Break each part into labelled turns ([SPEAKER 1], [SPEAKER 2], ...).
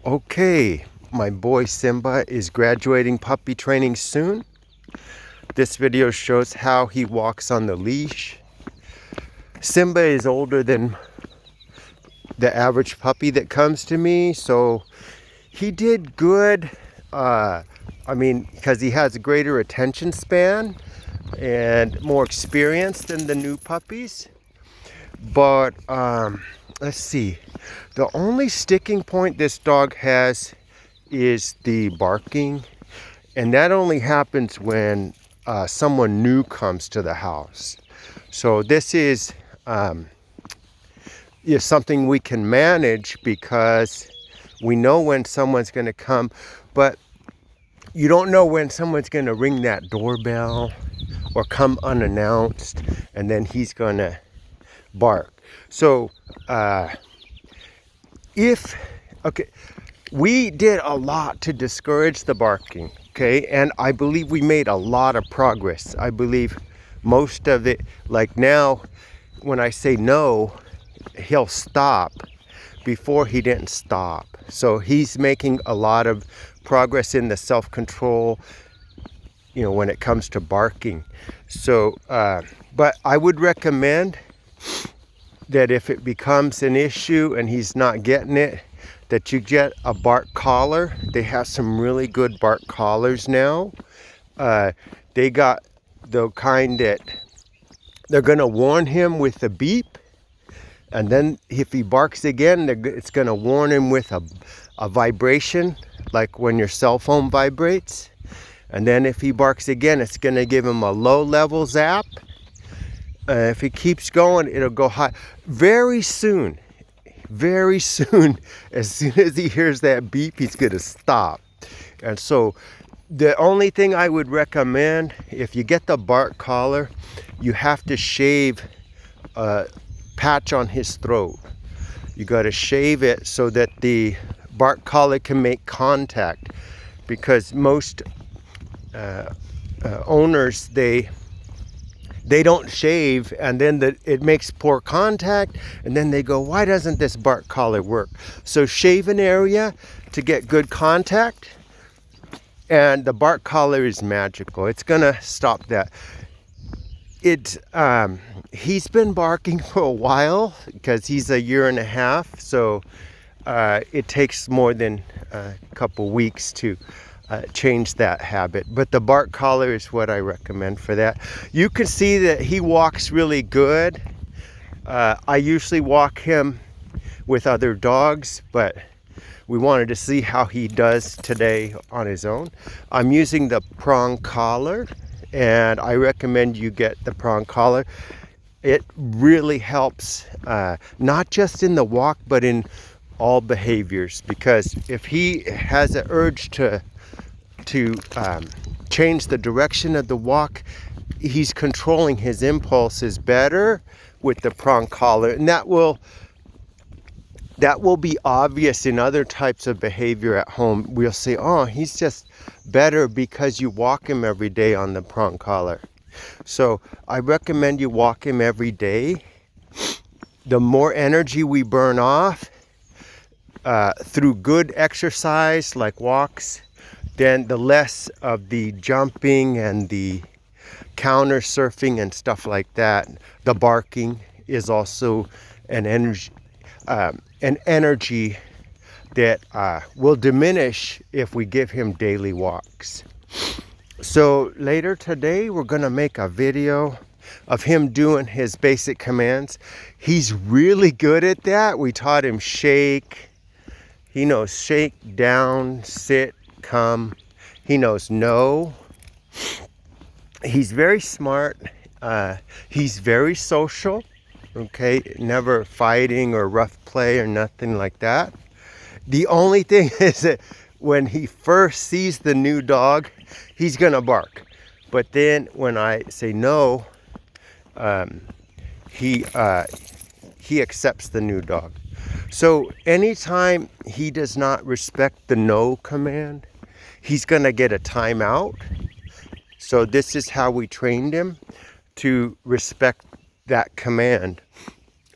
[SPEAKER 1] Okay, my boy Simba is graduating puppy training soon. This video shows how he walks on the leash. Simba is older than the average puppy that comes to me, so he did good. Because he has a greater attention span and more experience than the new puppies. But let's see. The only sticking point this dog has is the barking, and that only happens when someone new comes to the house. So this is something we can manage because we know when someone's going to come, but you don't know when someone's going to ring that doorbell or come unannounced, and then he's going to bark. So we did a lot to discourage the barking, okay? And I believe we made a lot of progress. I believe most of it, like now, when I say no, he'll stop. Before he didn't stop. So he's making a lot of progress in the self-control, when it comes to barking. So, but I would recommend that if it becomes an issue and he's not getting it, that you get a bark collar. They have some really good bark collars now. They got the kind that they're going to warn him with a beep. And then if he barks again, it's going to warn him with a vibration, like when your cell phone vibrates. And then if he barks again, it's going to give him a low-level zap. If he keeps going, it'll go high. Very soon, as soon as he hears that beep, he's going to stop. And so the only thing I would recommend, if you get the bark collar, you have to shave patch on his throat. You got to shave it so that the bark collar can make contact, because most owners they don't shave, and then it makes poor contact, and then they go, why doesn't this bark collar work? So shave an area to get good contact, and the bark collar is magical. It's gonna stop that. He's been barking for a while because he's a year and a half, so it takes more than a couple weeks to change that habit. But the bark collar is what I recommend for that. You can see that he walks really good. I usually walk him with other dogs, but we wanted to see how he does today on his own. I'm using the prong collar, and I recommend you get the prong collar. It really helps, not just in the walk, but in all behaviors. Because if he has an urge to change the direction of the walk, he's controlling his impulses better with the prong collar, and that will be obvious in other types of behavior at home. We'll say, oh, he's just better because you walk him every day on the prong collar. So I recommend you walk him every day. The more energy we burn off through good exercise like walks, then the less of the jumping and the counter surfing and stuff like that. The barking is also an energy that will diminish if we give him daily walks. So later today, we're going to make a video of him doing his basic commands. He's really good at that. We taught him shake. He knows shake, down, sit, come. He knows no. He's very smart. He's very social. Okay, never fighting or rough play or nothing like that. The only thing is that when he first sees the new dog, he's gonna bark. But then when I say no, he accepts the new dog. So anytime he does not respect the no command, he's gonna get a timeout. So this is how we trained him to respect that command.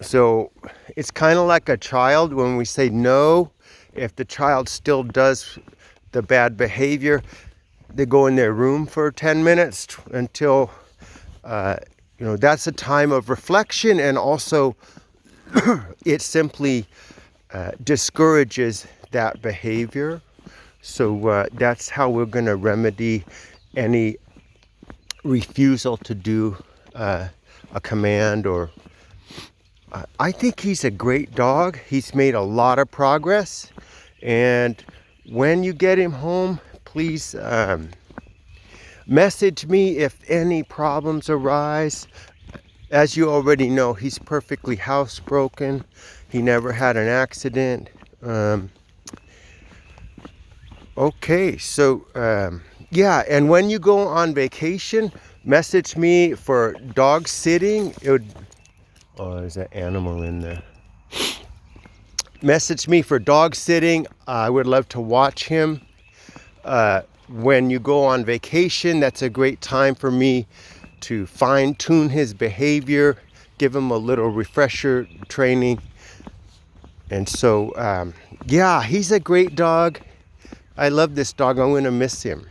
[SPEAKER 1] So it's kind of like a child when we say no if the child still does the bad behavior, they go in their room for 10 minutes until, that's a time of reflection, and also it simply discourages that behavior. So that's how we're going to remedy any refusal to do a command. Or I think he's a great dog. He's made a lot of progress, and when you get him home, please message me if any problems arise. As you already know, he's perfectly housebroken. He never had an accident. Okay, so yeah, and when you go on vacation, message me for dog sitting. Oh, there's an animal in there. Message me for dog sitting. I would love to watch him. When you go on vacation, that's a great time for me to fine-tune his behavior, give him a little refresher training. And so, yeah, he's a great dog. I love this dog. I'm going to miss him.